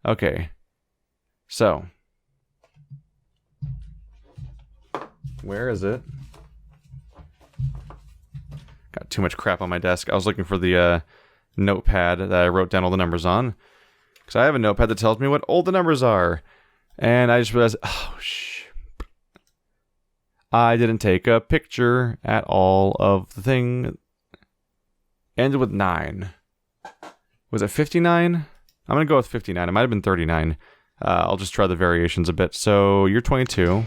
Okay. So. Where is it? Got too much crap on my desk. I was looking for the notepad that I wrote down all the numbers on. Because I have a notepad that tells me what all the numbers are. And I just realized, oh, I didn't take a picture at all of the thing. Ended with 9. Was it 59? I'm going to go with 59. It might have been 39. I'll just try the variations a bit. So you're 22.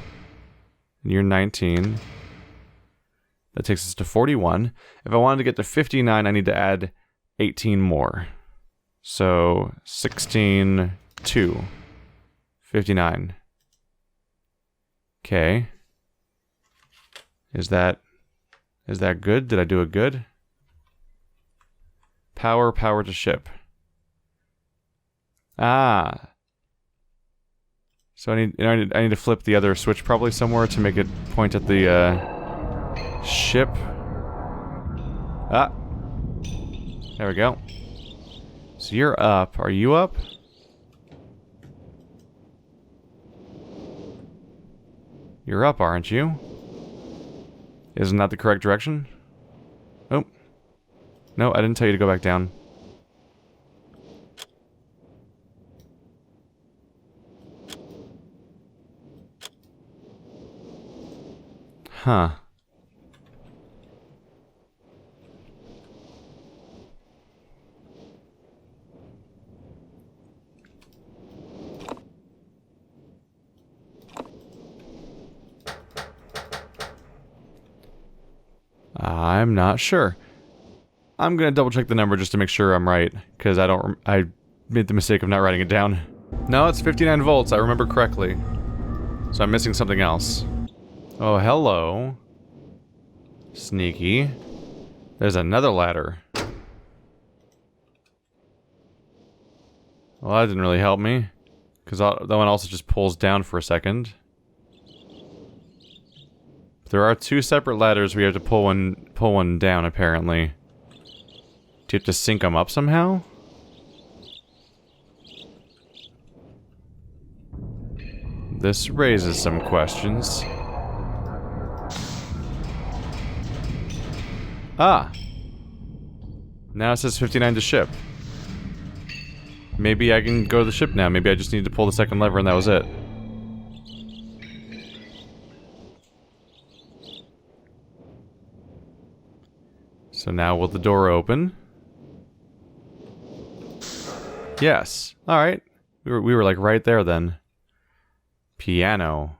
And you're 19. That takes us to 41. If I wanted to get to 59, I need to add 18 more. So 16, 2, 59. Okay. Is that good? Did I do it good? Power to ship. Ah. So I need to flip the other switch probably somewhere to make it point at the ship. Ah. There we go. So you're up. Are you up? You're up, aren't you? Isn't that the correct direction? Oh. No, I didn't tell you to go back down. Huh. I'm not sure. I'm gonna double check the number just to make sure I'm right, because I made the mistake of not writing it down. No, it's 59 volts, I remember correctly. So I'm missing something else. Oh, hello. Sneaky. There's another ladder. Well, that didn't really help me, because that one also just pulls down for a second. There are 2 separate ladders. We have to pull one down, apparently. Do you have to sync them up somehow? This raises some questions. Ah! Now it says 59 to ship. Maybe I can go to the ship now. Maybe I just need to pull the second lever and that was it. So now will the door open? Yes. Alright. We were like right there then. Piano.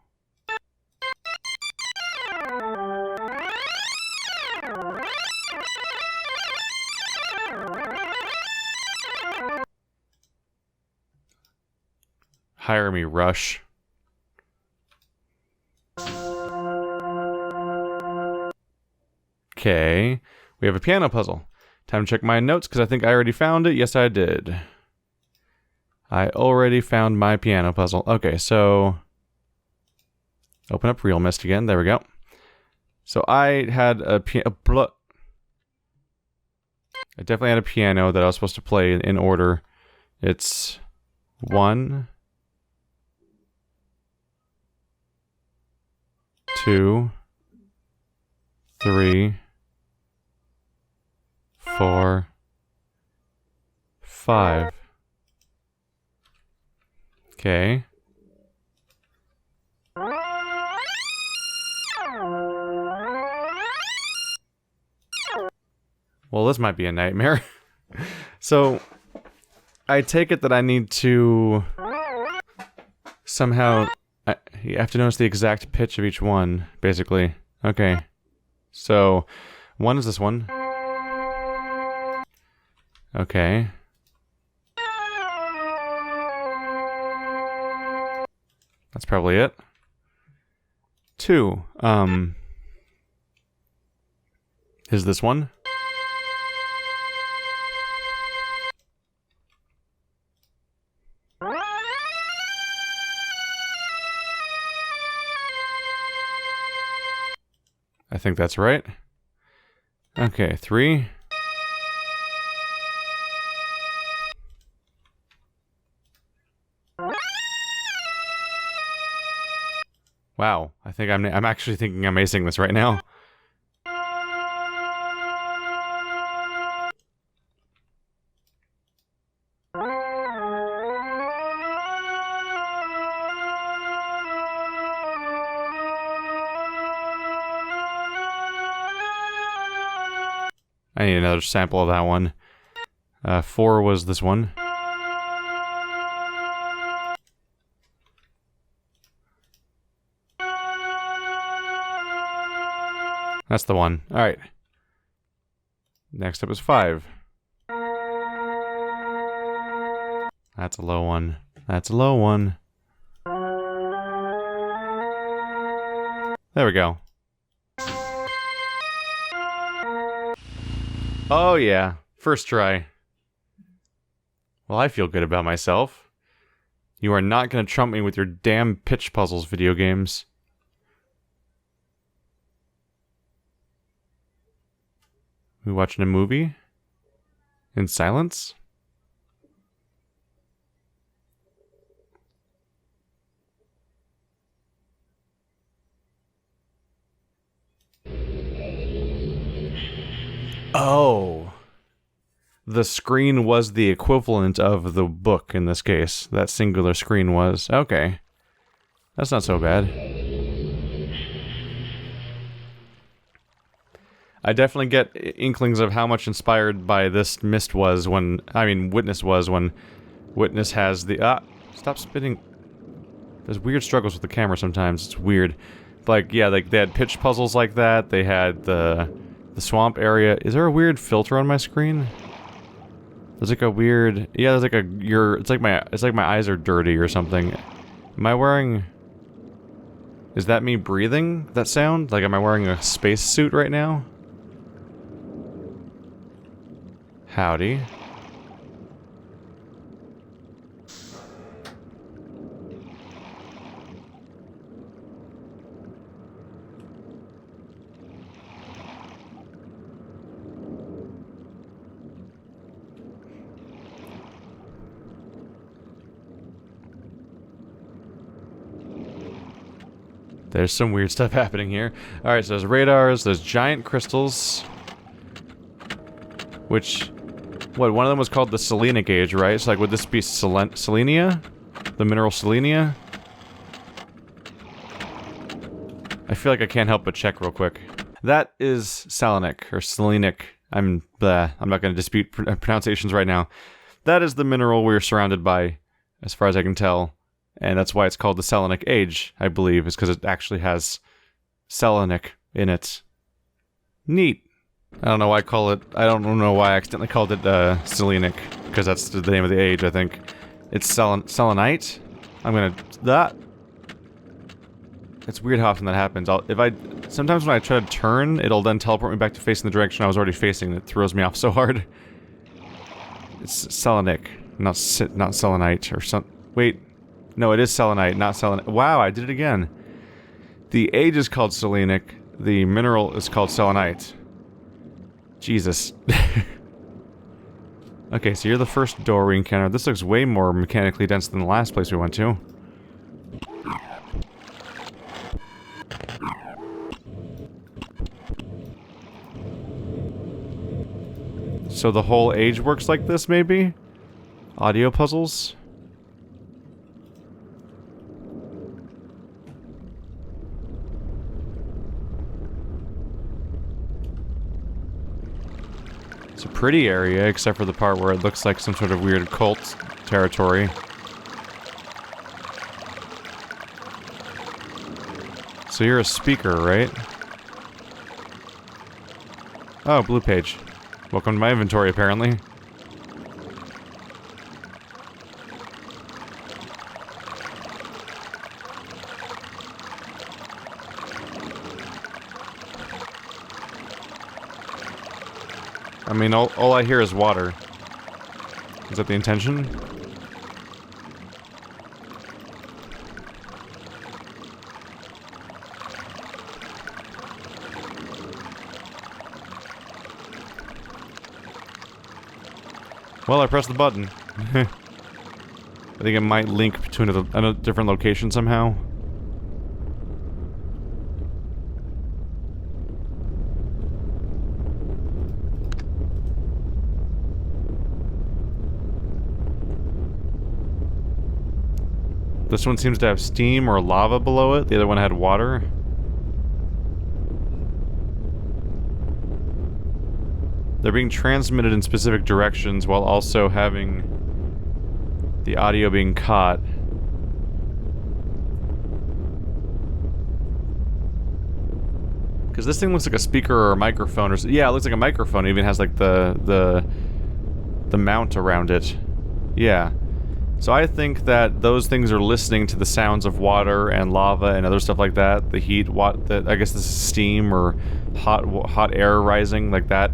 Hire me, Rush. Okay. We have a piano puzzle. Time to check my notes, because I think I already found it. Yes, I did. I already found my piano puzzle. Okay, so... Open up realMyst again. There we go. So I had a piano... I definitely had a piano that I was supposed to play in order. It's... 1... 2... 3... 4... 5. Okay. Well, this might be a nightmare. So, I take it that I need to somehow... you have to notice the exact pitch of each one, basically. Okay. So, 1 is this one. Okay. That's probably it. 2, is this one? I think that's right. Okay, 3. Wow, I think I'm actually thinking I'm acing this right now. I need another sample of that one. 4 was this one. That's the one. Alright. Next up is 5. That's a low one. That's a low one. There we go. Oh yeah, first try. Well, I feel good about myself. You are not going to trump me with your damn pitch puzzles, video games. We watching a movie? In silence? Oh. The screen was the equivalent of the book in this case. That singular screen was. Okay. That's not so bad. I definitely get inklings of how much inspired by this Myst was when... I mean, Witness was when Witness has the... Stop spinning. There's weird struggles with the camera sometimes. It's weird. Like, yeah, like they had pitch puzzles like that. They had the swamp area. Is there a weird filter on my screen? There's like a weird... Yeah, there's like a... It's like my eyes are dirty or something. Am I wearing... Is that me breathing? That sound? Like, am I wearing a space suit right now? Howdy. There's some weird stuff happening here. Alright, so there's radars, there's giant crystals. Which... What, one of them was called the Selenitic Age, right? So, like, would this be Selenia? The mineral Selenia? I feel like I can't help but check real quick. That is Selenic, or Selenic. I'm not going to dispute pronunciations right now. That is the mineral we're surrounded by, as far as I can tell. And that's why it's called the Selenitic Age, I believe, is because it actually has Selenic in it. Neat. I don't know why I don't know why I accidentally called it Selenic, because that's the name of the age, I think. It's Selenite? I'm gonna... It's weird how often that happens. Sometimes when I try to turn, it'll then teleport me back to facing the direction I was already facing. It throws me off so hard. It's Selenic, not Selenite, or some... Wait. No, it is Selenite, not Selenite. Wow, I did it again. The age is called Selenic. The mineral is called Selenite. Jesus. Okay, so you're the first door we encountered. This looks way more mechanically dense than the last place we went to. So the whole age works like this, maybe? Audio puzzles? It's a pretty area, except for the part where it looks like some sort of weird cult territory. So you're a speaker, right? Oh, blue page. Welcome to my inventory, apparently. I mean, all I hear is water. Is that the intention? Well, I pressed the button. I think it might link to a different location somehow. This one seems to have steam or lava below it. The other one had water. They're being transmitted in specific directions while also having the audio being caught. Because this thing looks like a speaker or a microphone or... Yeah, it looks like a microphone. It even has like the mount around it. Yeah. So I think that those things are listening to the sounds of water and lava and other stuff like that. The heat, I guess this is steam or hot air rising, like that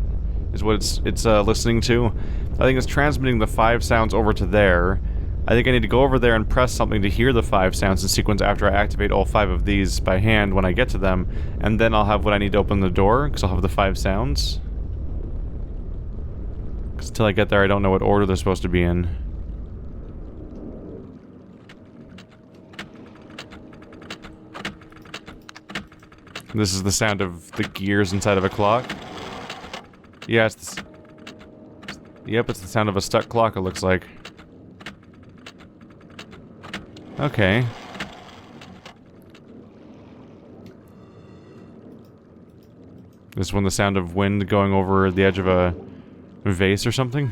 is what it's listening to. I think it's transmitting the 5 sounds over to there. I think I need to go over there and press something to hear the 5 sounds in sequence after I activate all 5 of these by hand when I get to them, and then I'll have what I need to open the door, because I'll have the 5 sounds. Because until I get there, I don't know what order they're supposed to be in. This is the sound of the gears inside of a clock. Yeah, it's the... Yep, it's the sound of a stuck clock, it looks like. Okay. This one the sound of wind going over the edge of a vase or something?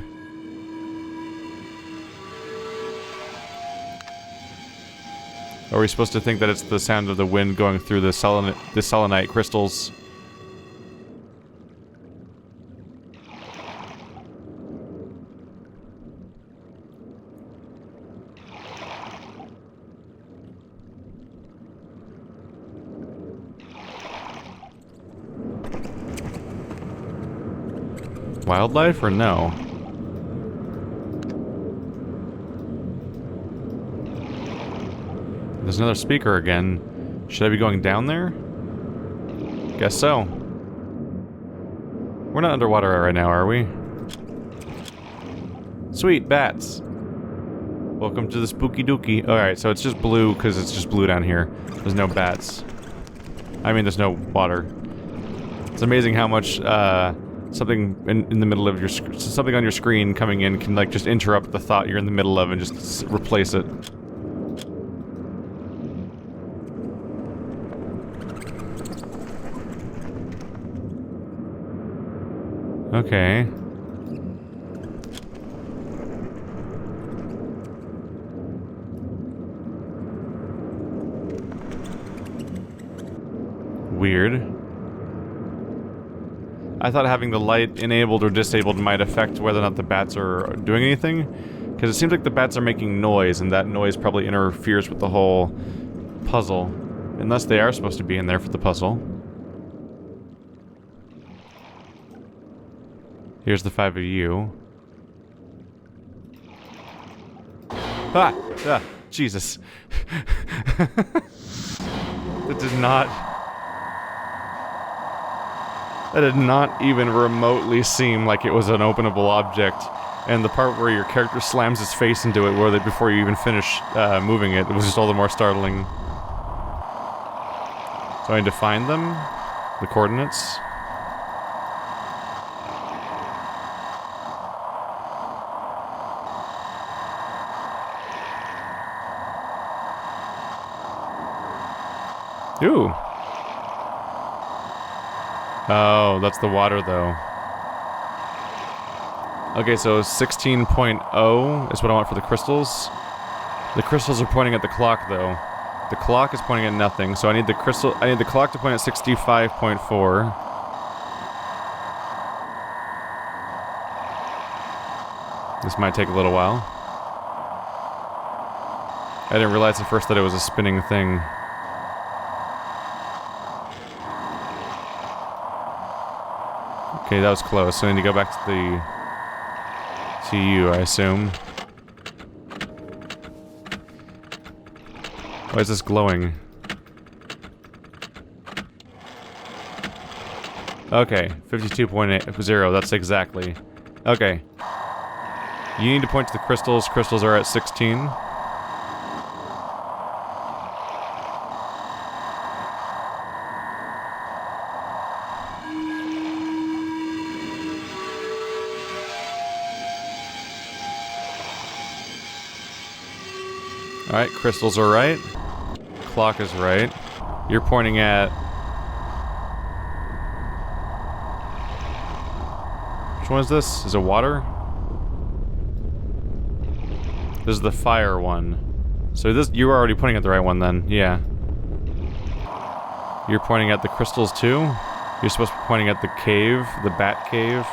Are we supposed to think that it's the sound of the wind going through the selenite crystals? Wildlife or no? There's another speaker again. Should I be going down there? Guess so. We're not underwater right now, are we? Sweet, bats. Welcome to the spooky dookie. Alright, so it's just blue because it's just blue down here. There's no bats. I mean, there's no water. It's amazing how much, something in the middle of your... something on your screen coming in can, like, just interrupt the thought you're in the middle of and just replace it. Okay. Weird. I thought having the light enabled or disabled might affect whether or not the bats are doing anything, because it seems like the bats are making noise, and that noise probably interferes with the whole puzzle. Unless they are supposed to be in there for the puzzle. Here's the 5 of you. Ah! Ah! Jesus. That did not... That did not even remotely seem like it was an openable object. And the part where your character slams his face into it before you even finish moving it, was just all the more startling. So I need to find them? The coordinates? Ooh. Oh, that's the water, though. Okay, so 16.0 is what I want for the crystals. The crystals are pointing at the clock, though. The clock is pointing at nothing, so I need the clock to point at 65.4. This might take a little while. I didn't realize at first that it was a spinning thing. Okay, that was close, so I need to go back to you, I assume. Why is this glowing? Okay, 52.80, that's exactly. Okay. You need to point to the crystals. Crystals are at 16. Alright, crystals are right. Clock is right. You're pointing at... Which one is this? Is it water? This is the fire one. So this, you were already pointing at the right one then, yeah. You're pointing at the crystals too? You're supposed to be pointing at the cave, the bat cave.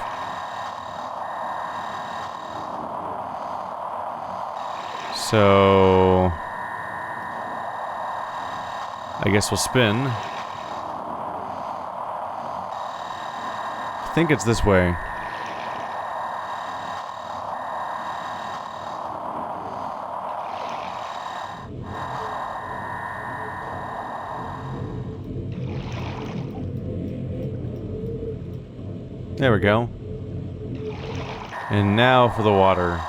So... I guess we'll spin. I think it's this way. There we go. And now for the water.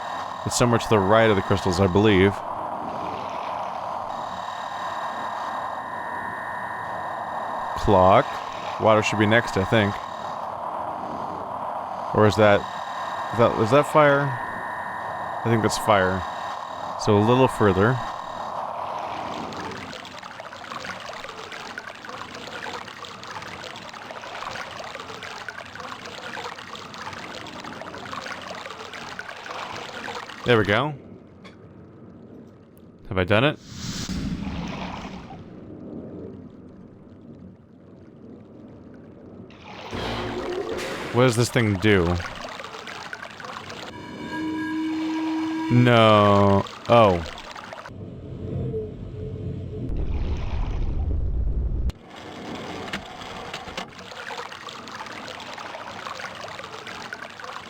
It's somewhere to the right of the crystals, I believe. Clock. Water should be next, I think. Or is that fire? I think that's fire. So a little further. There we go. Have I done it? What does this thing do? No. Oh.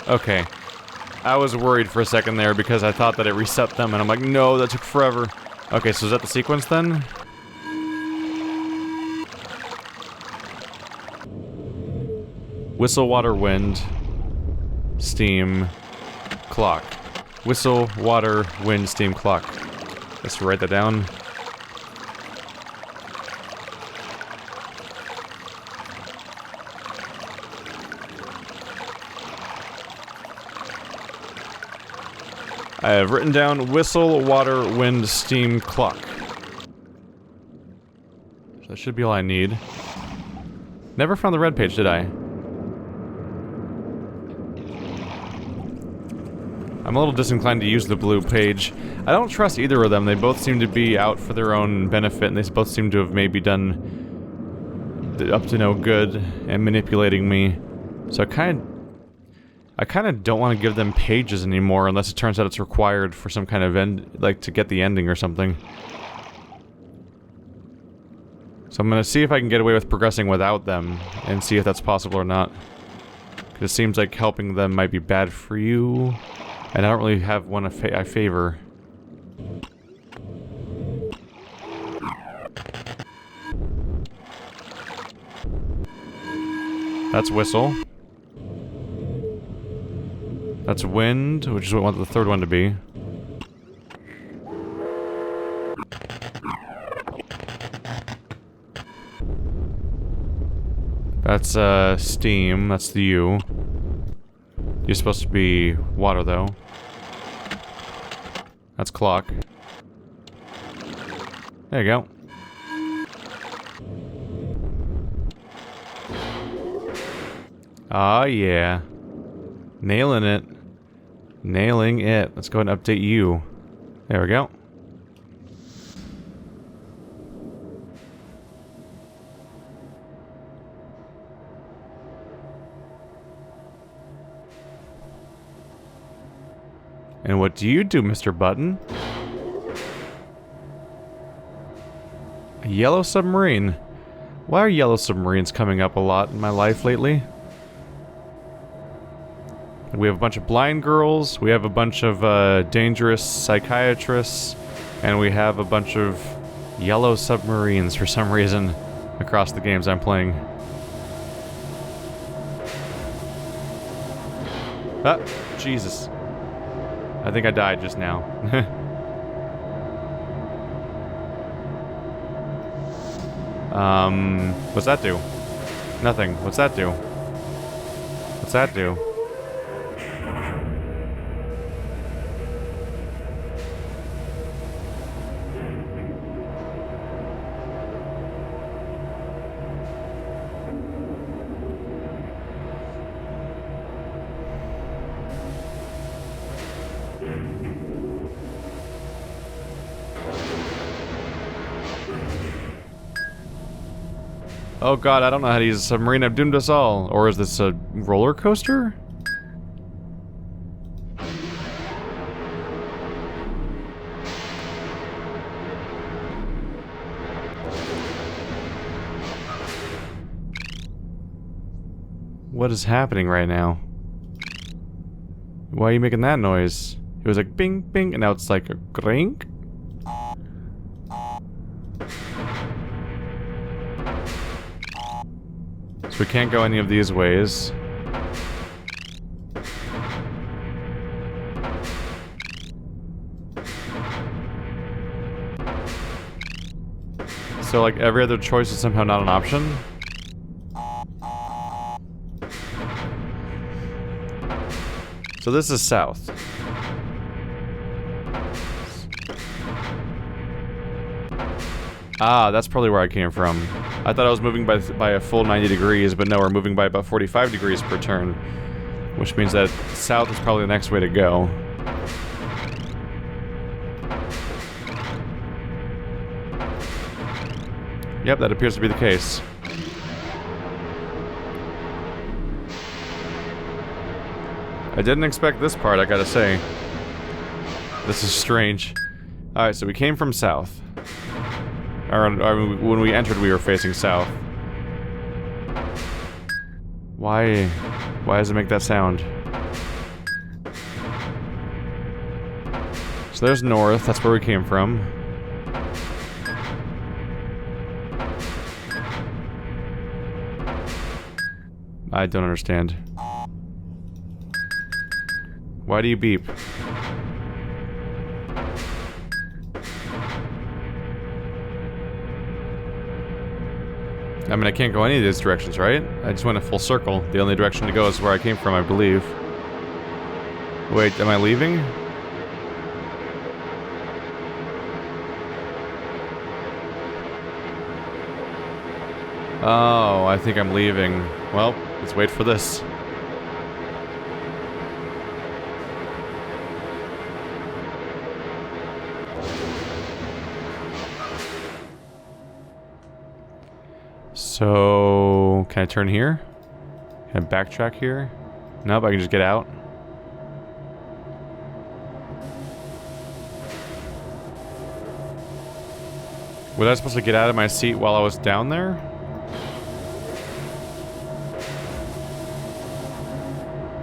Okay. I was worried for a second there because I thought that it reset them, and I'm like, no, that took forever. Okay, so is that the sequence then? Whistle, water, wind, steam, clock. Whistle, water, wind, steam, clock. Let's write that down. I have written down whistle, water, wind, steam, clock. That should be all I need. Never found the red page, did I? I'm a little disinclined to use the blue page. I don't trust either of them. They both seem to be out for their own benefit, and they both seem to have maybe done up to no good and manipulating me. So I kind of don't want to give them pages anymore unless it turns out it's required for some kind of end, like to get the ending or something. So I'm gonna see if I can get away with progressing without them and see if that's possible or not. Because it seems like helping them might be bad for you, and I don't really have one I favor. That's whistle. That's wind, which is what I want the third one to be. That's steam, that's the U. You're supposed to be water though. That's clock. There you go. Ah, yeah. Nailing it. Nailing it. Let's go ahead and update you. There we go. And what do you do, Mr. Button? A yellow submarine. Why are yellow submarines coming up a lot in my life lately? We have a bunch of blind girls, we have a bunch of dangerous psychiatrists, and we have a bunch of yellow submarines for some reason across the games I'm playing. Ah, Jesus. I think I died just now. What's that do? Nothing. What's that do? What's that do? Oh god, I don't know how to use a submarine. I've doomed us all. Or is this a roller coaster? What is happening right now? Why are you making that noise? It was like bing, bing, and now it's like a grink. So we can't go any of these ways. So like every other choice is somehow not an option? So this is south. Ah, that's probably where I came from. I thought I was moving by a full 90 degrees, but no, we're moving by about 45 degrees per turn. Which means that south is probably the next way to go. Yep, that appears to be the case. I didn't expect this part, I gotta say. This is strange. Alright, so we came from south. Or, when we entered, we were facing south. Why does it make that sound? So there's north, that's where we came from. I don't understand. Why do you beep? I mean, I can't go any of these directions, right? I just went a full circle. The only direction to go is where I came from, I believe. Wait, am I leaving? Oh, I think I'm leaving. Well, let's wait for this. So, can I turn here? Can I backtrack here? Nope, I can just get out. Was I supposed to get out of my seat while I was down there?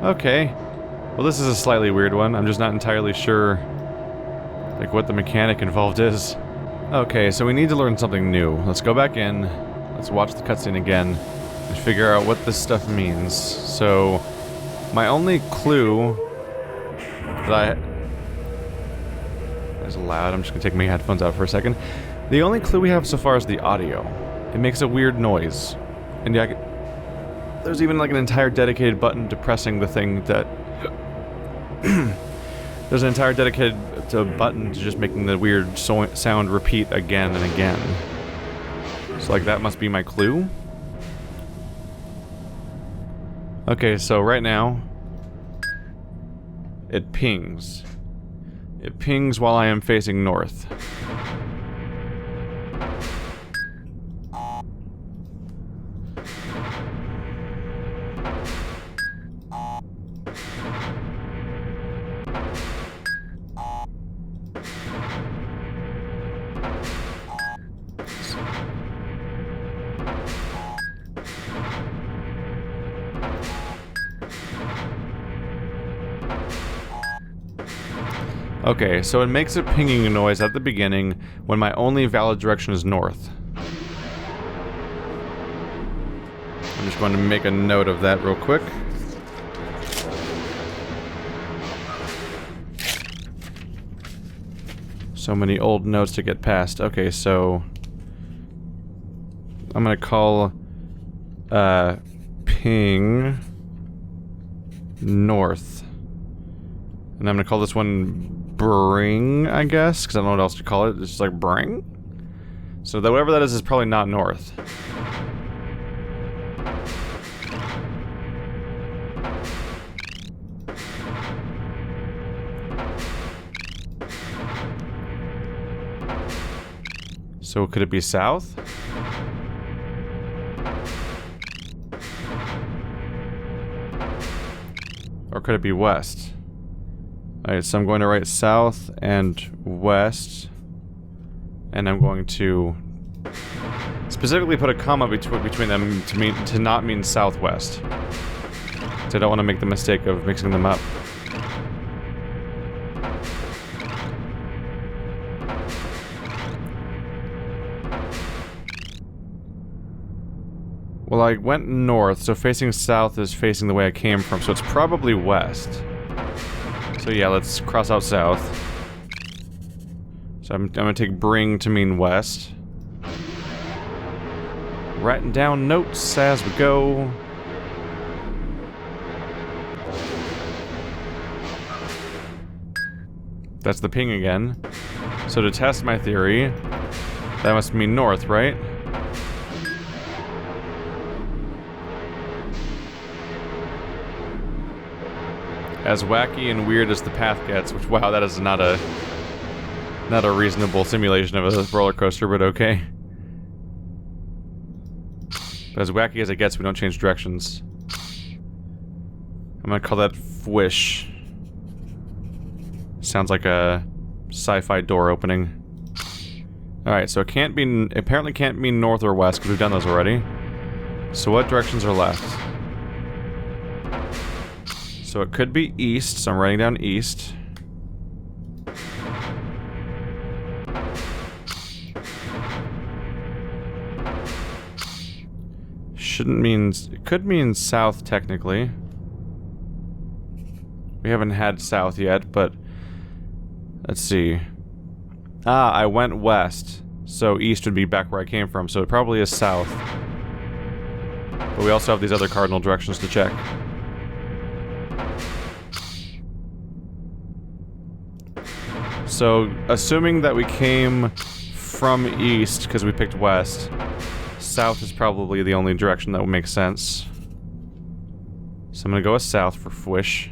Okay. Well, this is a slightly weird one. I'm just not entirely sure, like, what the mechanic involved is. Okay, so we need to learn something new. Let's go back in. Let's watch the cutscene again and figure out what this stuff means. So, my only clue that I... That's loud. I'm just gonna take my headphones out for a second. The only clue we have so far is the audio. It makes a weird noise. And yeah, there's even like an entire dedicated button to pressing the thing that... There's an entire dedicated button to just making the weird sound repeat again and again. So like that must be my clue. Okay, so right now it pings. It pings while I am facing north. Okay, so it makes a pinging noise at the beginning when my only valid direction is north. I'm just going to make a note of that real quick. So many old notes to get past. Okay, so I'm gonna call ping north. And I'm gonna call this one bring, I guess, because I don't know what else to call it. It's just like bring. So that whatever that is probably not north. So could it be south? Or could it be west? Alright, so I'm going to write south and west. And I'm going to specifically put a comma between them to not mean southwest. So I don't want to make the mistake of mixing them up. Well, I went north, so facing south is facing the way I came from, so it's probably west. So yeah, let's cross out south. So I'm gonna take bring to mean west. Writing down notes as we go. That's the ping again. So to test my theory, that must mean north, right? As wacky and weird as the path gets, which, wow, that is not a reasonable simulation of a roller coaster, but okay. But as wacky as it gets, we don't change directions. I'm gonna call that Fwish. Sounds like a sci-fi door opening. Alright, so it can't be, apparently can't mean north or west, because we've done those already. So what directions are left? So it could be east, so I'm writing down east. Shouldn't mean, it could mean south technically. We haven't had south yet, but let's see. Ah, I went west, so east would be back where I came from, so it probably is south. But we also have these other cardinal directions to check. So, assuming that we came from east, because we picked west, south is probably the only direction that would make sense. So I'm gonna go with south for Fwish.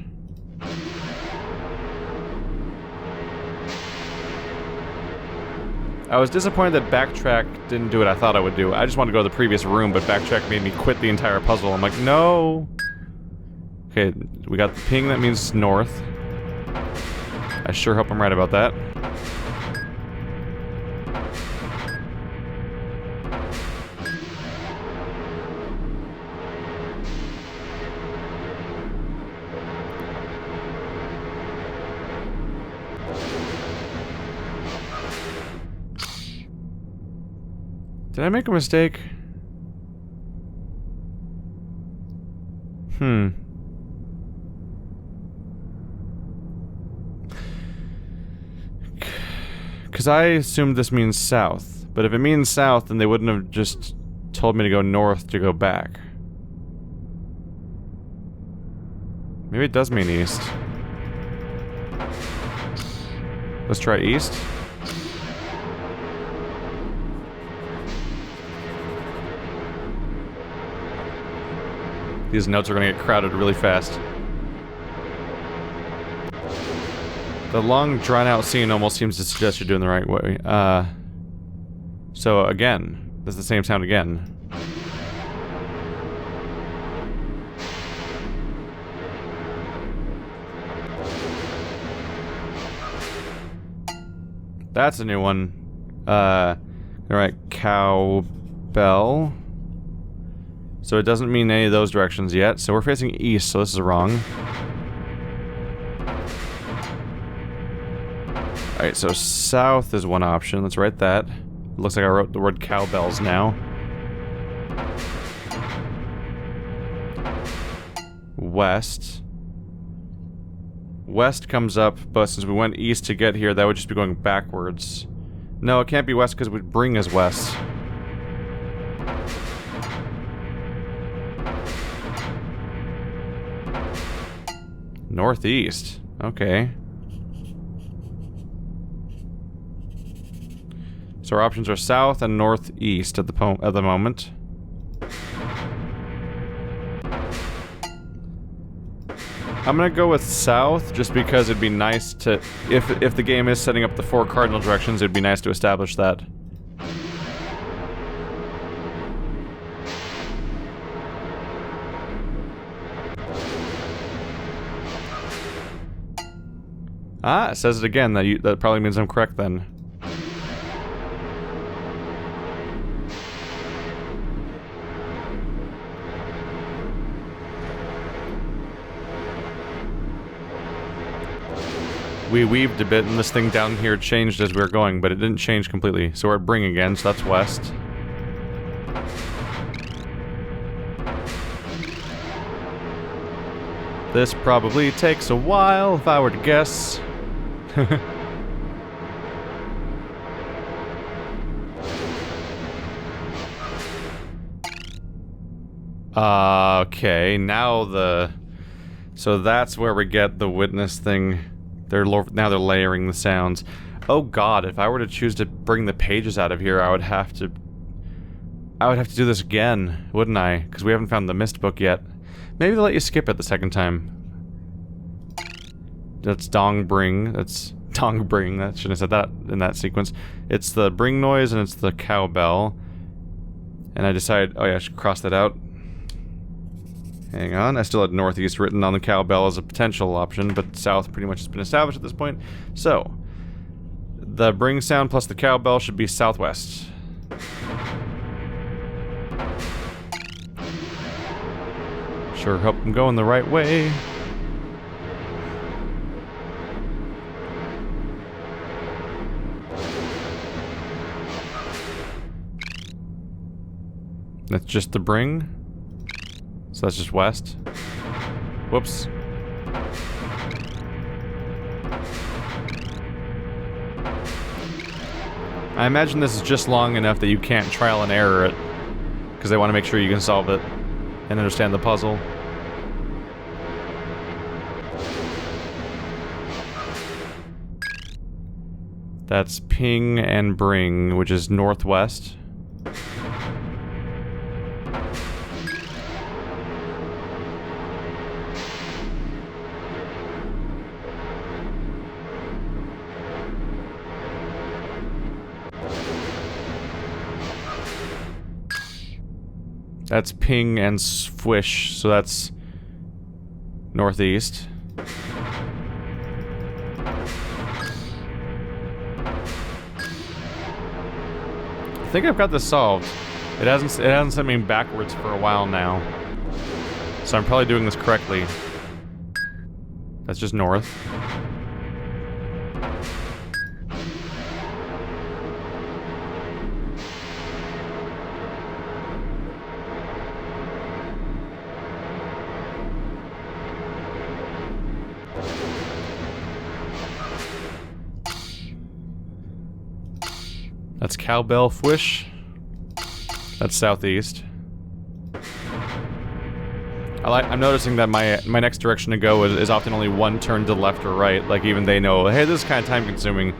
I was disappointed that backtrack didn't do what I thought I would do. I just wanted to go to the previous room, but backtrack made me quit the entire puzzle. I'm like, no! Okay, we got the ping, that means north. I sure hope I'm right about that. Did I make a mistake? Because I assumed this means south. But if it means south, then they wouldn't have just told me to go north to go back. Maybe it does mean east. Let's try east. These notes are gonna get crowded really fast. The long, drawn-out scene almost seems to suggest you're doing the right way. So again, that's the same sound again. That's a new one. Alright, cowbell. So it doesn't mean any of those directions yet, so we're facing east, so this is wrong. Alright, so south is one option. Let's write that. It looks like I wrote the word cowbells now. West. West comes up, but since we went east to get here, that would just be going backwards. No, it can't be west because it would bring us west. Northeast. Okay. So our options are south and northeast at the moment. I'm gonna go with south just because it'd be nice to, if the game is setting up the 4 cardinal directions, it'd be nice to establish that. Ah, it says it again. That probably means I'm correct then. We weaved a bit, and this thing down here changed as we were going, but it didn't change completely. So we're at Bring again, so that's west. This probably takes a while, if I were to guess. Okay, now so that's where we get the witness thing. Now they're layering the sounds. Oh god, if I were to choose to bring the pages out of here, I would have to do this again, wouldn't I? Because we haven't found the Myst book yet. Maybe they'll let you skip it the second time. That's Dong Bring. That's Dong Bring. I shouldn't have said that in that sequence. It's the bring noise and it's the cowbell. And I decided, oh yeah, I should cross that out. Hang on, I still had northeast written on the cowbell as a potential option, but south pretty much has been established at this point. So, the bring sound plus the cowbell should be southwest. Sure hope I'm going the right way. That's just the bring. So that's just west. Whoops. I imagine this is just long enough that you can't trial and error it, because they want to make sure you can solve it and understand the puzzle. That's ping and bring, which is northwest. That's ping and swish, so that's northeast. I think I've got this solved. It hasn't sent me backwards for a while now. So I'm probably doing this correctly. That's just north. That's cowbell fwish. That's southeast. I'm noticing that my next direction to go is often only one turn to the left or right. Like even they know, hey, this is kind of time consuming.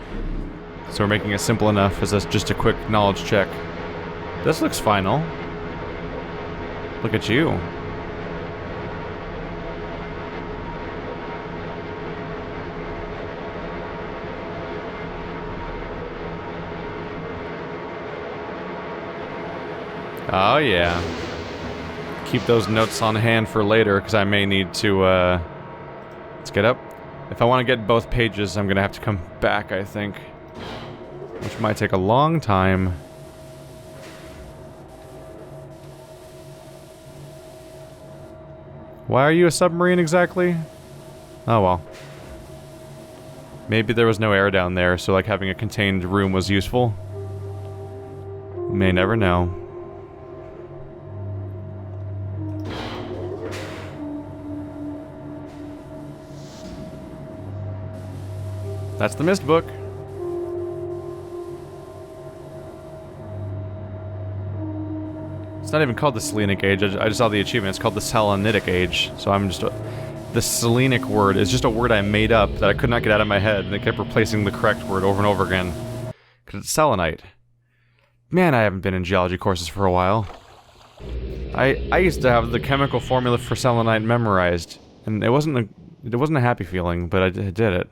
So we're making it simple enough as just a quick knowledge check. This looks final. Look at you. Oh yeah. Keep those notes on hand for later, because I may need to, let's get up. If I want to get both pages, I'm gonna have to come back, I think. Which might take a long time. Why are you a submarine exactly? Oh well. Maybe there was no air down there, so like having a contained room was useful. May never know. That's the Myst book. It's not even called the Selenitic Age. I just saw the achievement. It's called the Selenitic Age. So I'm just... the Selenic word is just a word I made up that I could not get out of my head, and it kept replacing the correct word over and over again. Because it's selenite. Man, I haven't been in geology courses for a while. I used to have the chemical formula for selenite memorized, and it wasn't a happy feeling, but I did it.